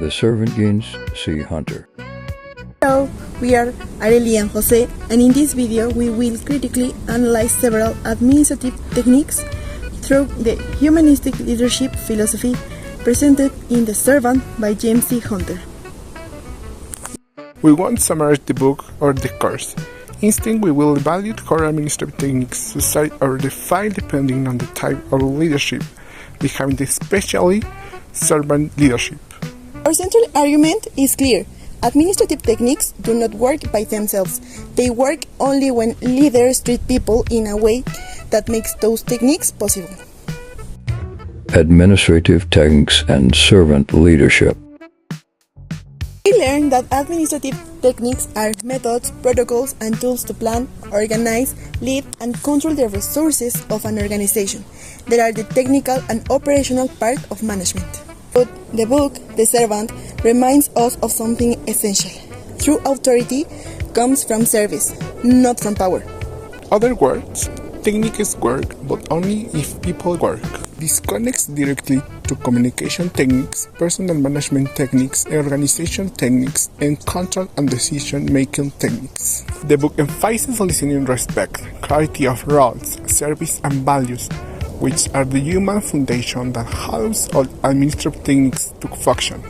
The servant gains see Hunter. Hello, we are Arely and Jose, and in this video we will critically analyze several administrative techniques through the humanistic leadership philosophy presented in The Servant by James C. Hunter. We won't summarize the book or the course. Instead, we will evaluate how administrative techniques succeed or define depending on the type of leadership behind the especially servant leadership. Our central argument is clear. Administrative techniques do not work by themselves. They work only when leaders treat people in a way that makes those techniques possible. Administrative techniques and servant leadership. We learned that administrative techniques are methods, protocols, and tools to plan, organize, lead, and control the resources of an organization. They are the technical and operational part of management. But the book, The Servant, reminds us of something essential. True authority comes from service, not from power. Other words, techniques work, but only if people work. This connects directly to communication techniques, personal management techniques, organization techniques, and control and decision-making techniques. The book emphasizes listening, respect, clarity of roles, service, and values, which are the human foundation that allows all administrative techniques to function.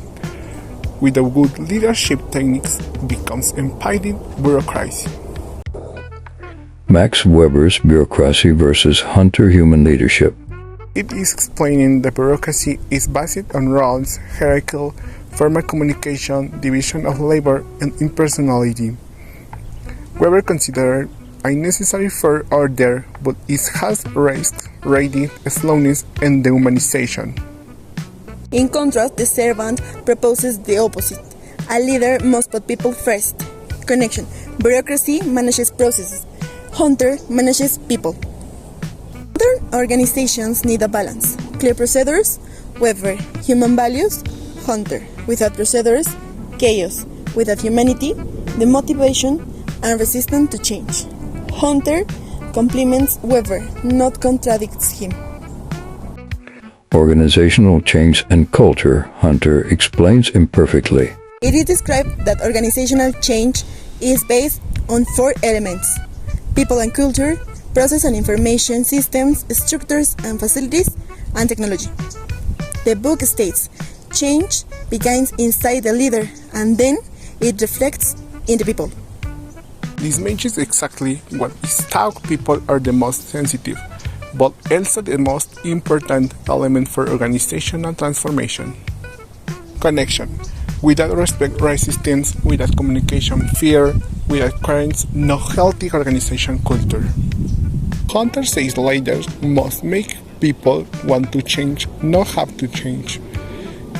Without good leadership techniques becomes impeding bureaucracy. Max Weber's Bureaucracy versus Hunter Human Leadership. It is explaining that bureaucracy is based on roles, hierarchy, formal communication, division of labor, and impersonality. Weber considered a necessary for order, but it has risk, rating, slowness, and dehumanization. In contrast, The Servant proposes the opposite. A leader must put people first. Connection. Bureaucracy manages processes. Hunter manages people. Modern organizations need a balance. Clear procedures, Weber. Human values, Hunter. Without procedures, chaos. Without humanity, the motivation and resistance to change. Hunter complements Weber, not contradicts him. Organizational change and culture, Hunter explains imperfectly. It is described that organizational change is based on 4 elements: people and culture, process and information systems, structures and facilities, and technology. The book states, change begins inside the leader and then it reflects in the people. This matches exactly what is thought people are the most sensitive, but also the most important element for organizational transformation. Connection. Without respect, resistance, without communication, fear, without courage, no healthy organization culture. Hunter says leaders must make people want to change, not have to change.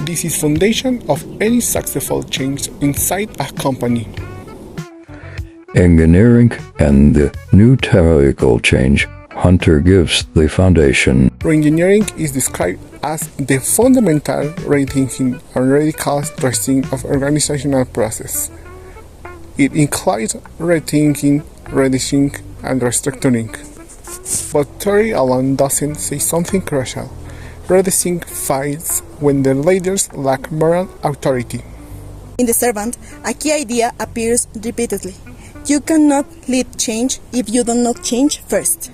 This is foundation of any successful change inside a company. Engineering and the new technological change, Hunter gives the foundation. Reengineering is described as the fundamental rethinking and radical stressing of organizational process. It includes rethinking, reducing, and restructuring. But theory alone doesn't say something crucial. Reducing fails when the leaders lack moral authority. In The Servant, a key idea appears repeatedly. You cannot lead change if you do not change first.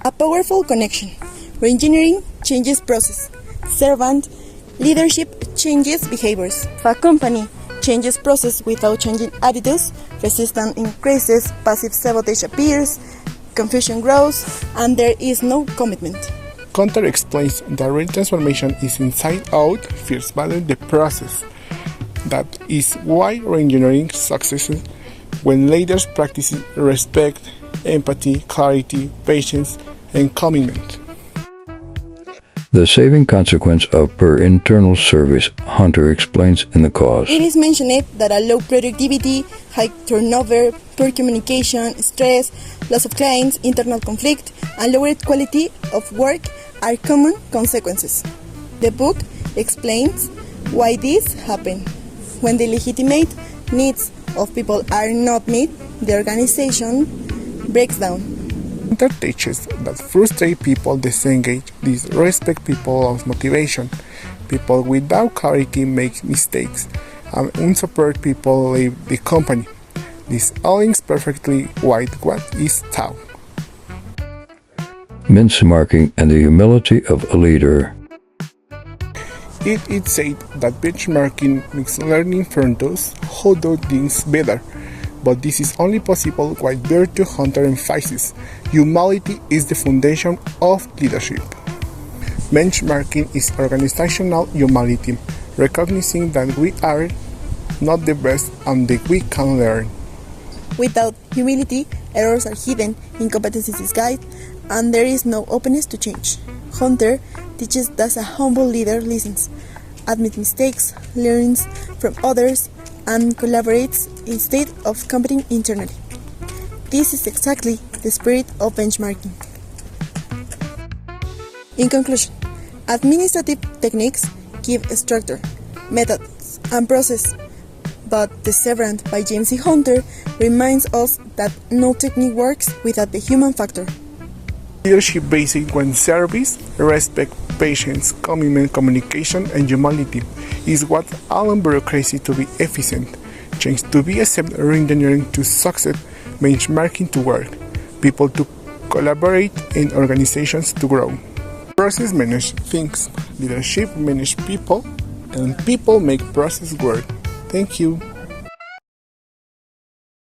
A powerful connection. Reengineering changes process. Servant leadership changes behaviors. If a company changes process without changing attitudes, resistance increases, passive sabotage appears, confusion grows, and there is no commitment. Hunter explains that real transformation is inside out, first value the process. That is why reengineering succeeds when leaders practice respect, empathy, clarity, patience, and commitment. The saving consequence of poor internal service, Hunter explains in the cause. It is mentioned that a low productivity, high turnover, poor communication, stress, loss of clients, internal conflict, and lowered quality of work are common consequences. The book explains why this happens. When the legitimate needs of people are not met, the organization breaks down. Hunter teaches that frustrate people disengage, disrespect people of motivation, People without clarity make mistakes, and unsupported people leave the company. This aligns perfectly with what is taught. Benchmarking and the humility of a leader. It is said that benchmarking makes learning from those who do things better, but this is only possible while Virtue Hunter emphasizes humility is the foundation of leadership. Benchmarking is organizational humility, recognizing that we are not the best and that we can learn. Without humility, errors are hidden, incompetencies disguised, and there is no openness to change. Hunter teaches that a humble leader listens, admits mistakes, learns from others, and collaborates instead of competing internally. This is exactly the spirit of benchmarking. In conclusion, administrative techniques give structure, methods, and process, but The Severance by James C. Hunter reminds us that no technique works without the human factor. Leadership based on service, respect, patience, commitment, communication, and humility is what allows bureaucracy to be efficient, change to be accepted, re-engineering to succeed, benchmarking to work, people to collaborate, and organizations to grow. Process manage things, leadership manage people, and people make process work. Thank you.